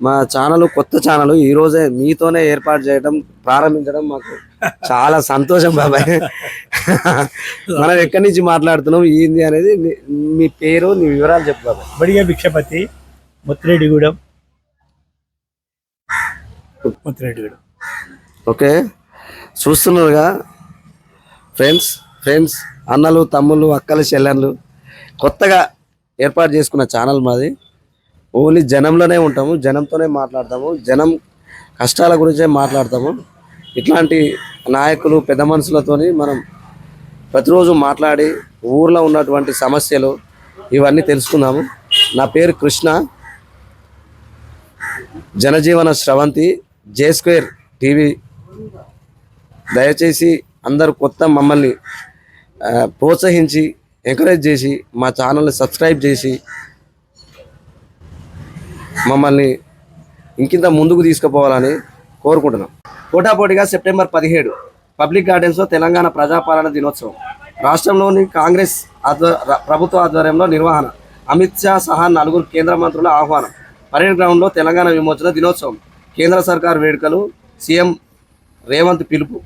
మా ఛానల్ కొత్త ఛానల్ ఈ రోజే మీతోనే ఏర్పాటు చేయడం ప్రారంభించడం మాకు చాలా సంతోషం బాబాయ్. మనం ఎక్కడి నుంచి మాట్లాడుతున్నాం ఏంది అనేది మీ పేరు నీ వివరాలు చెప్పు బాబాయ్. బడిగా భిక్షపతి, ముత్తిరెడ్డిగూడెం. ఓకే, చూస్తున్నారుగా ఫ్రెండ్స్ అన్నలు తమ్ముళ్ళు అక్కలు చెల్లెళ్ళు కొత్తగా ఏర్పాటు చేసుకున్న ఛానల్ మాది. ఓన్లీ జనంలోనే ఉంటాము, జనంతోనే మాట్లాడతాము, జనం కష్టాల గురించే మాట్లాడతాము. ఇట్లాంటి నాయకులు పెద్ద మనుషులతోని మనం ప్రతిరోజు మాట్లాడి ఊర్లో ఉన్నటువంటి సమస్యలు ఇవన్నీ తెలుసుకుందాము. నా పేరు కృష్ణ, జనజీవన స్రవంతి, J² టీవీ. దయచేసి అందరూ కొత్త మమ్మల్ని ప్రోత్సహించి ఎంకరేజ్ చేసి మా ఛానల్ని సబ్స్క్రైబ్ చేసి మమ్మల్ని ఇంకింత ముందుకు తీసుకుపోవాలని కోరుకుంటున్నాం. పోటాపోటీగా సెప్టెంబర్ 17 పబ్లిక్ గార్డెన్స్లో తెలంగాణ ప్రజాపాలన దినోత్సవం. రాష్ట్రంలోని కాంగ్రెస్ ప్రభుత్వ ఆధ్వర్యంలో నిర్వహణ. అమిత్ షా సహా 4 కేంద్ర మంత్రుల ఆహ్వానం. పరేడ్ గ్రౌండ్లో తెలంగాణ విమోచన దినోత్సవం. కేంద్ర సర్కార్ వేడుకలు. సీఎం రేవంత్ పిలుపు.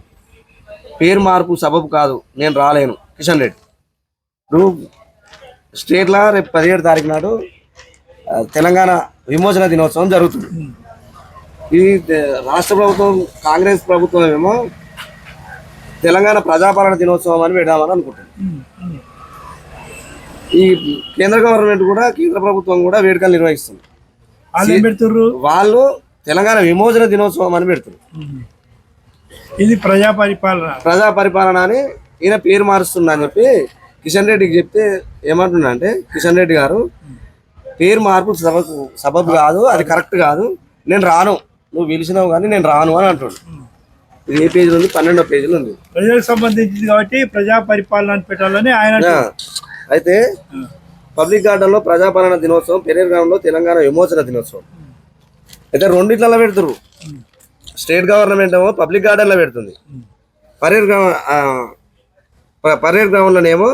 పేరు మార్పు సబబు కాదు, నేను రాలేను కిషన్ రెడ్డి. ఇప్పుడు స్టేట్లో రేపు 17 తారీఖు నాడు తెలంగాణ విమోచన దినోత్సవం జరుగుతుంది. ఇది రాష్ట్ర ప్రభుత్వం కాంగ్రెస్ ప్రభుత్వం ఏమో తెలంగాణ ప్రజాపాలన దినోత్సవం అని పెడదామని అనుకుంటుంది. ఈ కేంద్ర గవర్నమెంట్ కూడా కేంద్ర ప్రభుత్వం కూడా వేడుకలు నిర్వహిస్తుంది. వాళ్ళు తెలంగాణ విమోచన దినోత్సవం అని పెడుతున్నారు. ఇది ప్రజా పరిపాలన అని ఈయన పేరు మారుస్తున్నా అని చెప్పి కిషన్ రెడ్డికి చెప్తే ఏమంటున్నా అంటే, కిషన్ రెడ్డి గారు పేరు మార్పు సబబు కాదు, అది కరెక్ట్ కాదు, నేను రాను, నువ్వు పిలిచినావు కానీ నేను రాను అని అంటున్నాడు. ఇది ఏ పేజీలో ఉంది? 12వ పేజీలో ఉంది. ప్రజలకు సంబంధించింది కాబట్టి ప్రజా పరిపాలన పెట్టాలని ఆయన. అయితే పబ్లిక్ గార్డెన్లో ప్రజాపాలన దినోత్సవం, పెరేడ్ గ్రౌండ్లో తెలంగాణ విమోచన దినోత్సవం. అయితే రెండిట్లలో పెడుతురు. స్టేట్ గవర్నమెంట్ ఏమో పబ్లిక్ గార్డెన్లో పెడుతుంది, పరేడ్ గ్రౌండ్లోనేమో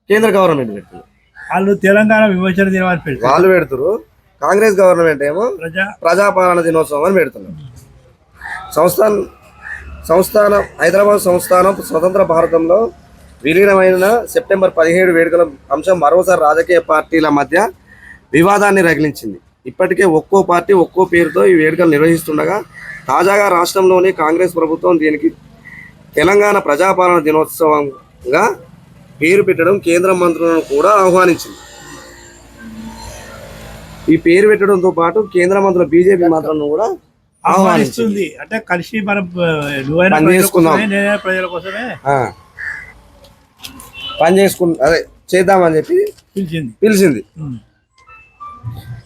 కేంద్ర గవర్నమెంట్ పెడుతుంది. వాళ్ళు తెలంగాణ విమోచన దినోత్సవం వాళ్ళు పెడుతురు. కాంగ్రెస్ గవర్నమెంట్ ఏమో ప్రజాపాలన దినోత్సవం అని పెడుతున్నారు. సంస్థానం హైదరాబాద్ సంస్థానం స్వతంత్ర భారతంలో విలీనమైన సెప్టెంబర్ 17 వేడుకల అంశం మరోసారి రాజకీయ పార్టీల మధ్య వివాదాన్ని రగిలించింది. ఇప్పటికే ఒక్కో పార్టీ ఒక్కో పేరుతో ఈ వేడుకలు నిర్వహిస్తుండగా తాజాగా రాష్ట్రంలోని కాంగ్రెస్ ప్రభుత్వం దీనికి తెలంగాణ ప్రజాపాలన దినోత్సవంగా పేరు పెట్టడం కేంద్ర మంత్రులను కూడా ఆహ్వానించింది. ఈ పేరు పెట్టడంతో పాటు కేంద్ర మంత్రుల బీజేపీ మంత్రులను కూడా ఆహ్వానిస్తుంది. అంటే కలిసి మనం ప్రజల కోసమే పని అదే చేద్దామని చెప్పి పిలిచింది.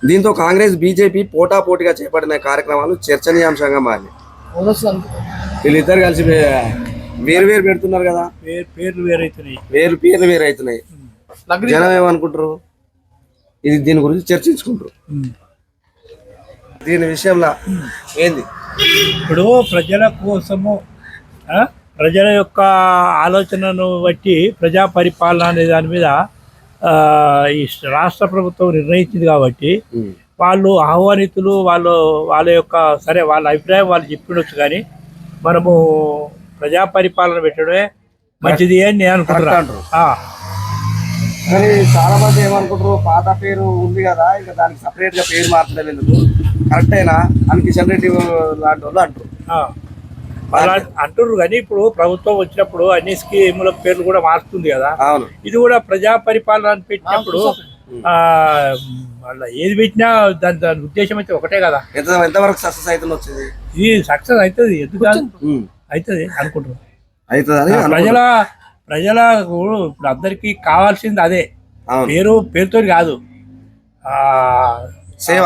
దీంతో కాంగ్రెస్ బీజేపీ పోటాపోటీగా చేపట్టిన కార్యక్రమాలు చర్చనీయాంశంగా మారింది. వీళ్ళిద్దరు కలిసి వేరు పెడుతున్నారు కదా, పేర్లు వేరైతున్నాయి. జనం ఏమనుకుంటారు? దీని గురించి చర్చించుకుంటారు. దీని విషయంలో ఏంది ఇప్పుడు ప్రజల కోసము ప్రజల యొక్క ఆలోచనను బట్టి ప్రజా పరిపాలన అనే దాని మీద ఈ రాష్ట్ర ప్రభుత్వం నిర్ణయించింది కాబట్టి వాళ్ళు ఆహ్వానితులు, వాళ్ళ యొక్క సరే వాళ్ళ అభిప్రాయం వాళ్ళు చెప్పిండొచ్చు, కానీ మనము ప్రజా పరిపాలన పెట్టడమే మంచిది అని నేను అనుకుంటున్నాను. కానీ చాలా మంది ఏమనుకుంటారు, పాత పేరు ఉంది కదా ఇంకా దానికి సపరేట్గా పేరు మార్చడం ఎందుకు, కరెక్టేనా అని కిషన్ రెడ్డి లాంటి వాళ్ళు అంటున్నారు. కానీ ఇప్పుడు ప్రభుత్వం వచ్చినప్పుడు అన్ని స్కీముల పేర్లు కూడా మారుతుంది కదా. ఇది కూడా ప్రజా పరిపాలన అని పెట్టినప్పుడు వాళ్ళ ఏది పెట్టినా దాని ఉద్దేశం అయితే ఒకటే కదా. ఎంతవరకు సక్సెస్ అవుతుంది వచ్చింది? ఇది సక్సెస్ అవుతుంది, ఎందుకు అవుతుంది అనుకుంటున్నాం. ప్రజలకు ఇప్పుడు అందరికి కావాల్సింది అదే, పేరుతో కాదు, సేవ.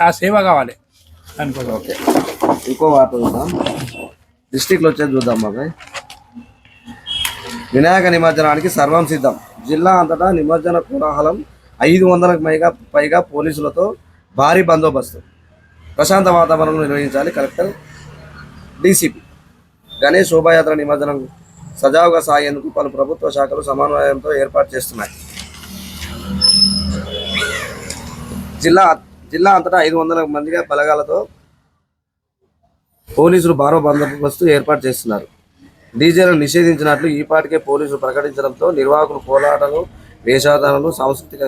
ఆ సేవ కావాలి అనుకుంటున్నాం. ఓకే, ఇంకో వార్త చూద్దాం. డిస్ట్రిక్ట్లో వచ్చేది చూద్దాం బాబాయ్. వినాయక నిమజ్జనానికి సర్వం సిద్ధం. జిల్లా అంతటా నిమజ్జన కోలాహలం. 500కు పైగా పోలీసులతో భారీ బందోబస్తు. ప్రశాంత వాతావరణం నిర్వహించాలి కలెక్టర్, డీసీపీ. గణేష్ శోభాయాత్ర నిమజ్జనం సజావుగా సాగేందుకు పలు ప్రభుత్వ శాఖలు సమన్వయంతో ఏర్పాటు చేస్తున్నాయి. జిల్లా అంతటా 500 మందిగా బలగాలతో పోలీసులు భారో బందోబస్తు ఏర్పాటు చేస్తున్నారు. డీజేలను నిషేధించినట్లు ఈపాటికే పోలీసులు ప్రకటించడంతో నిర్వాహకులు కోలాటలు, వేషధారణలు, సాంస్కృతిక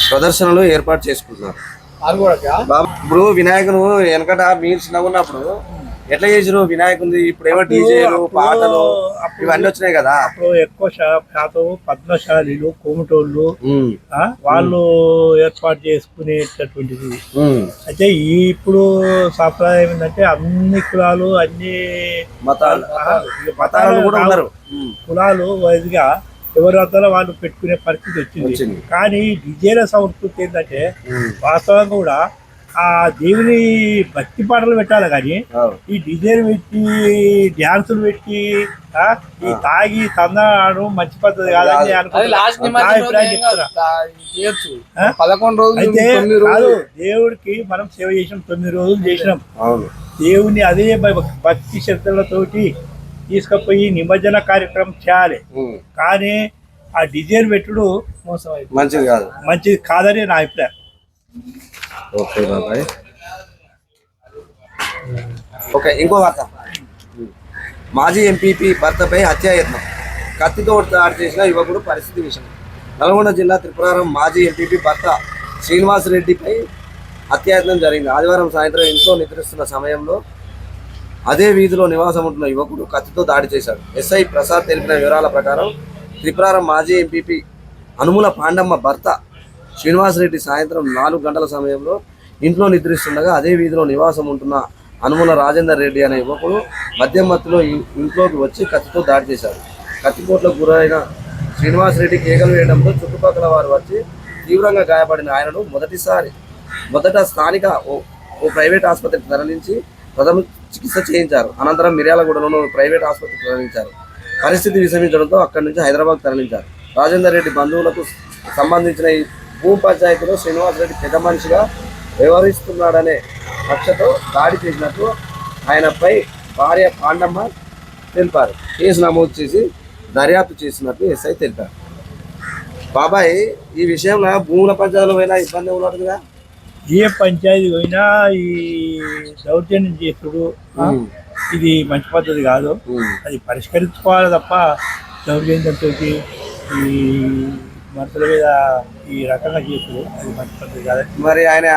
ప్రదర్శనలు ఏర్పాటు చేసుకుంటున్నారు. ఇప్పుడు వినాయకుడు వెనకట మీరు చిన్నగా ఉన్నప్పుడు ఎట్లా చేసిరు వినాయకుడి? ఇప్పుడు ఏమో డీజేలు, పాటలు ఇవన్నీ వచ్చినాయి కదా. అప్పుడు ఎక్కువ శాతం పద్మశాలీలు, కోమటోళ్ళు వాళ్ళు ఏర్పాటు చేసుకునేటటువంటిది. అయితే ఇప్పుడు సాంప్రదాయం ఏంటంటే అన్ని కులాలు, అన్ని మతాలు కూడా ఉన్నారు. కులాలు వైజ్గా ఎవరంతా వాళ్ళు పెట్టుకునే పరిస్థితి వచ్చింది. కానీ డిజేల సంస్కృతి ఏంటంటే వాస్తవంగా కూడా ఆ దేవుని భక్తి పాటలు పెట్టాలి, కానీ ఈ డిజైన్ పెట్టి డ్యాన్సులు పెట్టి ఈ తాగి తందాడు మంచి పద్ధతి కాదని అయితే కాదు. దేవుడికి మనం సేవ చేసినాం, 9 రోజులు చేసినాం. దేవుని అదే భక్తి శ్రద్ధలతోటి తీసుకుపోయి నిమజ్జన కార్యక్రమం చేయాలి. కానీ ఆ డిజైన్ పెట్టుడు మంచిది కాదని నా అభిప్రాయం. ఓకే బాబాయ్. ఓకే, ఇంకో వార్త. మాజీ ఎంపీపీ భర్తపై హత్యాయత్నం, కత్తితో దాడి చేసిన యువకుడు పరిస్థితి విషయం. నల్గొండ జిల్లా త్రిపురారం మాజీ ఎంపీపీ భర్త శ్రీనివాస్ రెడ్డిపై హత్యాయత్నం జరిగింది. ఆదివారం సాయంత్రం ఇంట్లో నిద్రిస్తున్న సమయంలో అదే వీధిలో నివాసం ఉంటున్న యువకుడు కత్తితో దాడి చేశాడు. ఎస్ఐ ప్రసాద్ తెలిపిన వివరాల ప్రకారం త్రిపురారం మాజీ ఎంపీపీ అనుముల పాండమ్మ భర్త శ్రీనివాసరెడ్డి సాయంత్రం 4 గంటల సమయంలో ఇంట్లో నిద్రిస్తుండగా అదే వీధిలో నివాసం ఉంటున్న అనుముల రాజేందర్ రెడ్డి అనే యువకుడు మద్యం మత్తులో ఇంట్లోకి వచ్చి కత్తితో దాడి చేశారు. కత్తిపోట్లకు గురైన శ్రీనివాసరెడ్డి కేకలు వేయడంతో చుట్టుపక్కల వారు వచ్చి తీవ్రంగా గాయపడిన ఆయనను మొదట స్థానిక ఓ ప్రైవేట్ ఆసుపత్రికి తరలించి ప్రథమ చికిత్స చేయించారు. అనంతరం మిర్యాలగూడలోని ప్రైవేట్ ఆసుపత్రికి తరలించారు. పరిస్థితి విషమించడంతో అక్కడి నుంచి హైదరాబాద్ తరలించారు. రాజేందర్ రెడ్డి బంధువులకు సంబంధించిన ఈ భూ పంచాయతీలో శ్రీనివాసరెడ్డి పెద్ద మనిషిగా వ్యవహరిస్తున్నాడనే కక్షతో దాడి చేసినట్లు ఆయనపై భార్య పాండమ్మ తెలిపారు. కేసు నమోదు చేసి దర్యాప్తు చేసినట్లు ఎస్ఐ తెలిపారు. బాబాయ్, ఈ విషయంలో భూముల పంచాయతీలో పోయినా ఇబ్బంది ఉన్నట్టుగా? ఏ పంచాయతీ పోయినా ఈ దౌర్జన్యం చేసుడు ఇది మంచి పద్ధతి కాదు. అది పరిష్కరించుకోవాలి తప్ప దౌర్జన్యంతో ఈ మనుషుల మీద ఈ రకంగా చేసుడు అది మంచి పద్ధతి కాదు. మరి ఆయన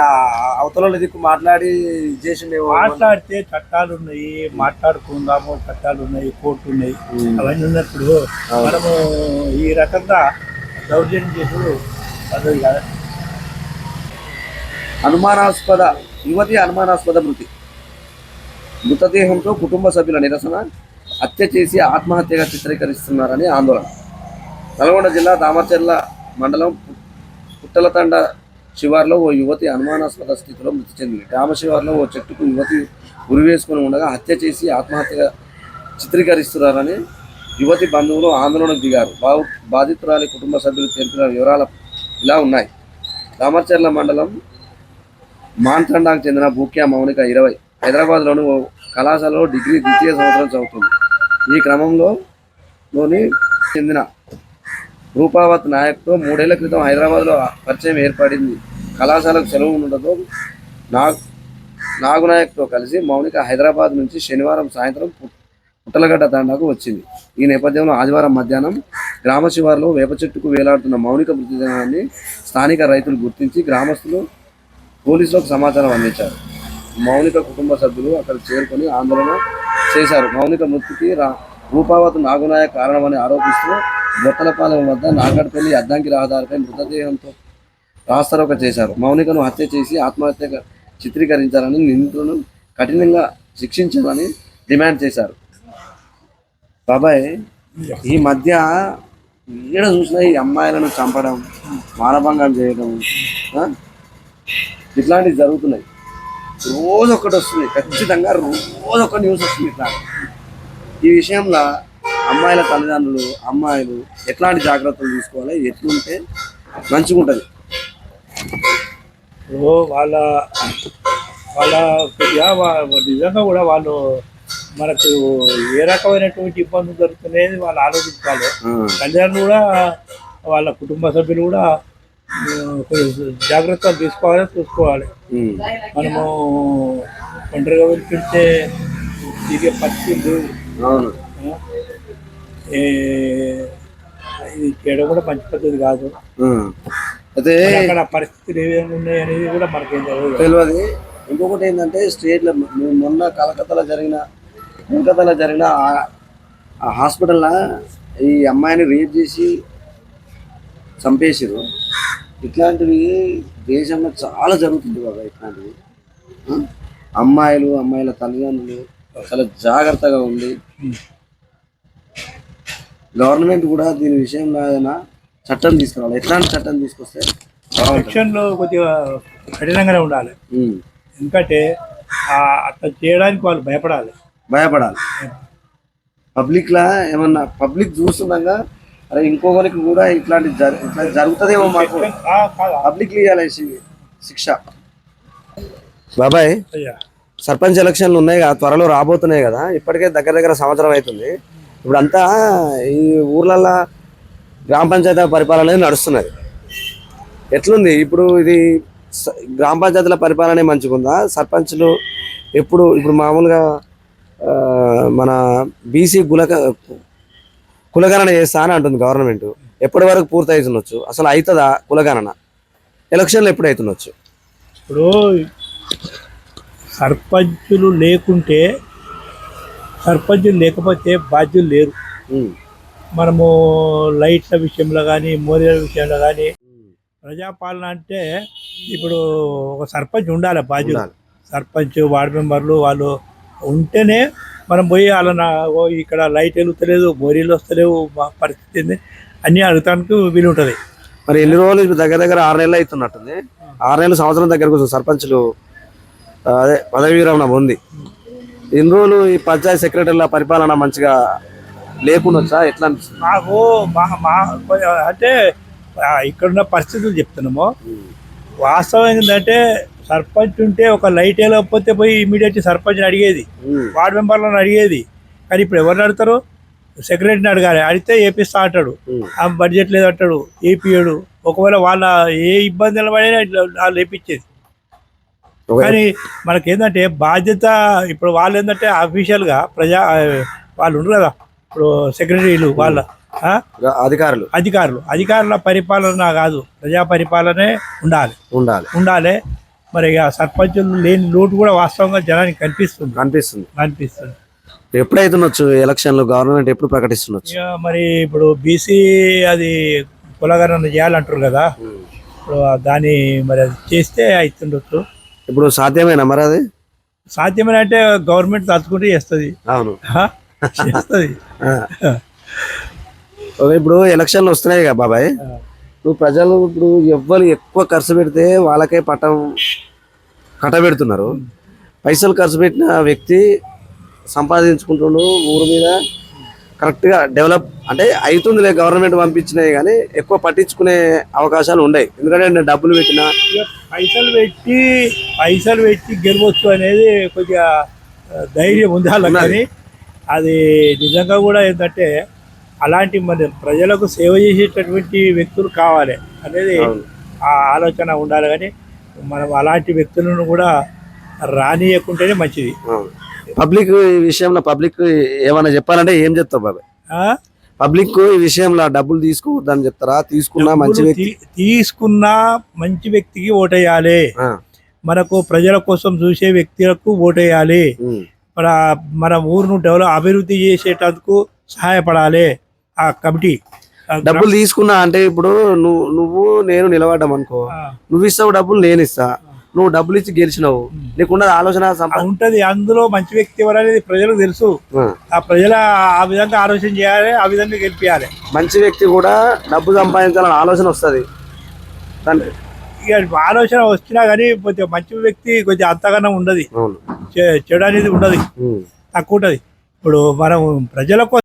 అవతల దిక్కు మాట్లాడితే చట్టాలు ఉన్నాయి, మాట్లాడుకుందాము, చట్టాలు ఉన్నాయి, కోర్టు ఉన్నాయి. అవన్నీ ఉన్నప్పుడు మనము ఈ రకంగా దౌర్జన్యం చేసుడు పద్ధతి కాదు. అనుమానాస్పద మృతదేహంతో కుటుంబ సభ్యుల నిరసన, హత్య చేసి ఆత్మహత్యగా చిత్రీకరిస్తున్నారని ఆందోళన. నల్గొండ జిల్లా దామర్చర్ల మండలం పుట్టలతండ శివార్లో ఓ యువతి అనుమానాస్పద స్థితిలో మృతి చెందింది. గ్రామ శివార్లో ఓ చెట్టుకు యువతి ఉరివేసుకుని ఉండగా హత్య చేసి ఆత్మహత్యగా చిత్రీకరిస్తున్నారని యువతి బంధువులు ఆందోళనకు దిగారు. బాధితురాలి కుటుంబ సభ్యులు తెలిపిన వివరాలు ఇలా ఉన్నాయి. దామర్చర్ల మండలం మాన్తండాకు చెందిన బూక్యా మౌనిక 20 హైదరాబాద్లోని ఓ కళాశాలలో డిగ్రీ 2వ సంవత్సరం చదువుతుంది. ఈ క్రమంలోని చెందిన రూపావత్ నాయక్తో 3 ఏళ్ల క్రితం హైదరాబాద్లో పరిచయం ఏర్పడింది. కళాశాలకు సెలవు ఉండడంతో నాగునాయక్తో కలిసి మౌనిక హైదరాబాద్ నుంచి శనివారం సాయంత్రం పుట్టలగడ్డ తండాకు వచ్చింది. ఈ నేపథ్యంలో ఆదివారం మధ్యాహ్నం గ్రామ శివారులో వేప చెట్టుకు వేలాడుతున్న మౌనిక మృతదేహాన్ని స్థానిక రైతులు గుర్తించి గ్రామస్తులు పోలీసులకు సమాచారం అందించారు. మౌనిక కుటుంబ సభ్యులు అక్కడ చేరుకొని ఆందోళన చేశారు. మౌనిక మృతికి రూపావత్ నాగునాయక్ కారణమని ఆరోపిస్తూ బొత్తలపాలెం వద్ద నాగడ్పల్లి అద్దంకి రహదారిపై మృతదేహంతో రాస్తారోక చేశారు. మౌనికను హత్య చేసి ఆత్మహత్యగా చిత్రీకరించాలని, నిందితులను కఠినంగా శిక్షించాలని డిమాండ్ చేశారు. బాబాయ్, ఈ మధ్య ఈడ చూసినా ఈ అమ్మాయిలను చంపడం, మానభంగం చేయడం ఇట్లాంటివి జరుగుతున్నాయి. రోజు ఒకటి వస్తుంది, ఖచ్చితంగా రోజు ఒక న్యూస్ వస్తుంది ఇట్లా. ఈ విషయంలో అమ్మాయిల తల్లిదండ్రులు, అమ్మాయిలు ఎట్లాంటి జాగ్రత్తలు తీసుకోవాలి, ఎట్లుంటే మంచిగా ఉంటుంది? వాళ్ళ కొద్దిగా నిజంగా కూడా వాళ్ళు మనకు ఏ రకమైనటువంటి ఇబ్బందులు జరుగుతున్నాయి వాళ్ళు ఆలోచించాలి. తల్లిదండ్రులు కూడా, వాళ్ళ కుటుంబ సభ్యులు కూడా కొంచెం జాగ్రత్తలు తీసుకోవాలి, చూసుకోవాలి. ఉమ్. మనము ఒంటరిగా వెళ్ళిపెడితే తిరిగే పరిస్థితి లేవు. అవును. ఆ? ఇది చేయడం కూడా మంచి పద్ధతి కాదు. ఉమ్. అయితే మరి అక్కడ పరిస్థితులు ఏమేమి ఉన్నాయి అనేది కూడా మనకేం తెలియదు. తెలియదు. ఇంకొకటి ఏంటంటే స్టేట్లో మొన్న కలకత్తాలో జరిగిన ఆ హాస్పిటల్లో ఈ అమ్మాయిని రేప్ చేసి చంపేసారు. ఇట్లాంటివి దేశంలో చాలా జరుగుతుంది బాబా. ఇట్లాంటివి అమ్మాయిల తల్లిదండ్రులు చాలా జాగ్రత్తగా ఉంది. గవర్నమెంట్ కూడా దీని విషయంలో ఏదైనా చట్టం తీసుకురావాలి. ఎట్లాంటి చట్టం తీసుకొస్తే సెక్షన్లో కొద్దిగా కఠినంగానే ఉండాలి. ఎందుకంటే అట్లా చేయడానికి వాళ్ళు భయపడాలి. పబ్లిక్లా ఏమన్నా పబ్లిక్ చూస్తుండగా అరే ఇంకొకరికి కూడా ఇట్లా జరుగుతుందేమో మాకు పబ్లిక్ ఇవ్వాలి శిక్ష. బాబాయ్, సర్పంచ్ ఎలక్షన్లు ఉన్నాయి కదా, త్వరలో రాబోతున్నాయి కదా. ఇప్పటికే దగ్గర సంవత్సరం అవుతుంది. ఇప్పుడు అంతా ఈ ఊర్లల్లో గ్రామ పంచాయతీ పరిపాలన అనేది నడుస్తున్నది. ఎట్లుంది ఇప్పుడు ఇది? గ్రామ పంచాయతీల పరిపాలన మంచిగుందా? సర్పంచ్లు ఇప్పుడు మామూలుగా మన బీసీ కులగణన చేస్తా అని అంటుంది గవర్నమెంట్. ఎప్పటి వరకు పూర్తి అవుతుండొచ్చు? అసలు అవుతుందా కులగణన? ఎలక్షన్లు ఎప్పుడు అవుతుండొచ్చు? ఇప్పుడు సర్పంచులు లేకపోతే బాధ్యులు లేరు. మనము లైట్ల విషయంలో కానీ, మోరీల విషయంలో కానీ, ప్రజాపాలన అంటే ఇప్పుడు ఒక సర్పంచ్ ఉండాలి, బాధ్యులు. సర్పంచ్, వార్డు మెంబర్లు వాళ్ళు ఉంటేనే మనం పోయి వాళ్ళ ఇక్కడ లైట్ వెలుగుతలేదు, మోరీలు వస్తలేవు, మా పరిస్థితి ఏంది అన్నీ అడగటానికి వీలు ఉంటుంది. మరి ఎన్ని రోజులు? ఇప్పుడు దగ్గర 6 నెలలు అవుతున్నట్టుంది. 6 నెలలు, సంవత్సరం దగ్గరకు సర్పంచ్లు అదే పదవి విరమణ ఉంది. ఎన్ని రోజులు ఈ పంచాయతీ సెక్రటరీల పరిపాలన మంచిగా లేకుండా ఎట్లా అనిపిస్తుంది? నాకు అంటే ఇక్కడున్న పరిస్థితులు చెప్తున్నాము. వాస్తవం ఏంటంటే సర్పంచ్ ఉంటే ఒక లైట్ వెళ్ళకపోతే పోయి ఇమీడియట్ సర్పంచ్ని అడిగేది, వార్డు మెంబర్లను అడిగేది. కానీ ఇప్పుడు ఎవరిని అడుగుతారు? సెక్రటరీని అడగాలి. అడిగితే ఏపీస్తా అంటాడు, ఆ బడ్జెట్ లేదు అంటాడు, ఏపీయడు. ఒకవేళ వాళ్ళ ఏ ఇబ్బందులు పడినా వాళ్ళు ఏపించేది. కానీ మనకేంటంటే బాధ్యత, ఇప్పుడు వాళ్ళు ఏంటంటే అఫీషియల్గా వాళ్ళు ఉండరు కదా, ఇప్పుడు సెక్రటరీలు వాళ్ళ అధికారుల పరిపాలన కాదు, ప్రజా పరిపాలనే ఉండాలి. మరి ఇక సర్పంచులు లేని లోటు కూడా వాస్తవంగా జనానికి కనిపిస్తుంది. ఎప్పుడైతుండొచ్చు ఎలక్షన్లు? గవర్నమెంట్ ఎప్పుడు ప్రకటిస్తుండొచ్చు? ఇక మరి ఇప్పుడు బీసీ అది కులగణన చేయాలంటారు కదా, ఇప్పుడు దాన్ని మరి అది చేస్తే అవుతుండొచ్చు. ఇప్పుడు సాధ్యమేనా మరి? అది సాధ్యమేనా అంటే గవర్నమెంట్ తలుచుకుంటే చేస్తుంది. అవును, చేస్తుంది. ఇప్పుడు ఎలక్షన్లు వస్తున్నాయి కదా బాబాయ్, నువ్వు ప్రజలు ఇప్పుడు ఎవ్వరు ఎక్కువ ఖర్చు పెడితే వాళ్ళకే పట్టం కట్టబెడుతున్నారు. పైసలు ఖర్చు పెట్టిన వ్యక్తి సంపాదించుకుంటుండు, ఊరు మీద కరెక్ట్గా డెవలప్ అంటే అవుతుందిలే, గవర్నమెంట్ పంపించినాయి. కానీ ఎక్కువ పట్టించుకునే అవకాశాలు ఉన్నాయి. ఎందుకంటే నేను డబ్బులు పెట్టినా పైసలు పెట్టి గెలవచ్చు అనేది కొద్దిగా ధైర్యం ఉండాలి. కానీ అది నిజంగా కూడా ఏంటంటే అలాంటి మన ప్రజలకు సేవ చేసేటటువంటి వ్యక్తులు కావాలి అనేది ఆ ఆలోచన ఉండాలి. కానీ మనం అలాంటి వ్యక్తులను కూడా రానియకుంటేనే మంచిది. పబ్లిక్ విషయంలో ఏమైనా చెప్పాలంటే ఏం చెప్తావు బాబాయ్? పబ్లిక్ ఈ విషయంలో డబ్బులు తీసుకోవద్దని చెప్తారా? తీసుకున్నా మంచి వ్యక్తికి ఓటేయాలి. మనకు ప్రజల కోసం చూసే వ్యక్తులకు ఓటేయాలి. మన ఊరును అభివృద్ధి చేసేటందుకు సహాయపడాలి ఆ కమిటీ. డబ్బులు తీసుకున్నా అంటే ఇప్పుడు నువ్వు నేను నిలబడ్డాం అనుకో, నువ్వు ఇస్తావు డబ్బులు, నేను ఇస్తా. నువ్వు డబ్బులు ఇచ్చి గెలిచినావు, నీకున్న ఆలోచన ఉంటది. అందులో మంచి వ్యక్తి ఎవరు అనేది ప్రజలకు తెలుసు. ఆ ప్రజల ఆ విధంగా ఆలోచన చేయాలి, ఆ విధంగా గెలిపించాలి. మంచి వ్యక్తి కూడా డబ్బు సంపాదించాలని ఆలోచన వస్తుంది. ఇక ఆలోచన వచ్చినా కానీ కొద్దిగా మంచి వ్యక్తి కొద్దిగా అంతగానో ఉండదు, చెడు అనేది ఉండదు, తక్కువ ఉంటుంది. ఇప్పుడు మనం ప్రజల